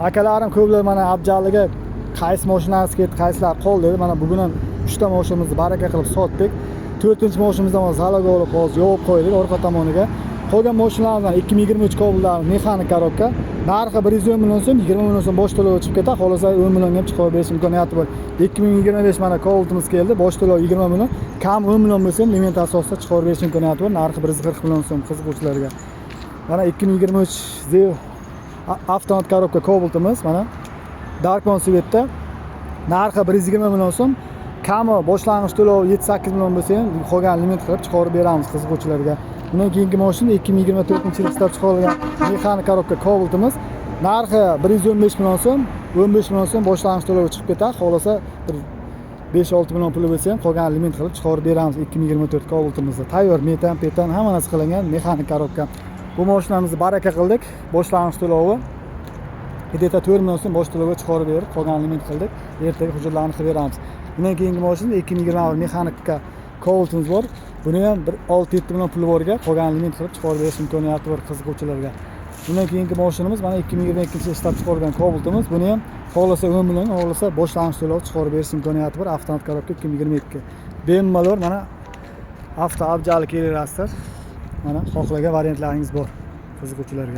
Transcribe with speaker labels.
Speaker 1: Akalarim ko'plar mana Abjalliga qaysi mashinangiz ketdi, qaysilar qoldi dedi. Mana bugun ham 3 ta mashinamizni baraka qilib sotdik. 4-mashinamizni ham zaloga olib hozir yopib qo'ydik orqa tomoniga. Qolgan mashinalardan 2023 Cobalt mexanik korobka. Narxi 110 million so'm, 20 million so'm bosh to'lov chiqib ketadi. Xohlasa 10 millionga ham chiqarib berish imkoniyati bor. 2025 mana Cobaltimiz keldi. Bosh to'lov 20 million, kam 10 million bo'lsa ham limit asosida chiqarib berish imkoniyati bor. Narxi 140 million so'm qiziquvchilarga. Mana 2023 Zeo avtomat korobka Cobaltimiz mana Darkon Svetda. Narxi 120 million so'm. Kami boshlang'ich to'lov 7-8 million bo'lsa ham, qolgan limit qilib chiqarib beramiz qiziquvchilarga. Bundan keyingi mashina 2024-yil ishlab chiqarilgan mexanik korobka Cobaltimiz. Narxi 115 million so'm, 15 million so'm boshlang'ich to'lov chiqib ketadi. Xohlasa 5-6 million puli bo'lsa ham qolgan limit qilib chiqarib beramiz 2024 Cobaltimizni. Tayyor metan, petan hamma narsa qilingan mexanik korobka. Bu mashinamizni baraka qildik. Boshlang'ich to'lovi Ideta 4 million so'm bosh to'lovga chiqarib berib, qolgan limit qildik. Ertaga hujjatlarni qilib beramiz. Bundan keyingi mashina 2021 mexanika Cobaltimiz bor. Buni ham 6-7 million puli borga qolgan limit qilib chiqarib berish imkoniyati bor qiziquvchilarga. Bundan keyingi mashinamiz mana 2022-yil ishlab chiqarilgan Cobaltimiz. Buni ham xohlasa 10 million, xohlasa boshlang'ich to'lov chiqarib berish imkoniyati bor. Avtomat korobka 2022. Bemalol mana avto Abjali kelarasiz. Mana xohlagan variantlaringiz bor qiziquvchilarga.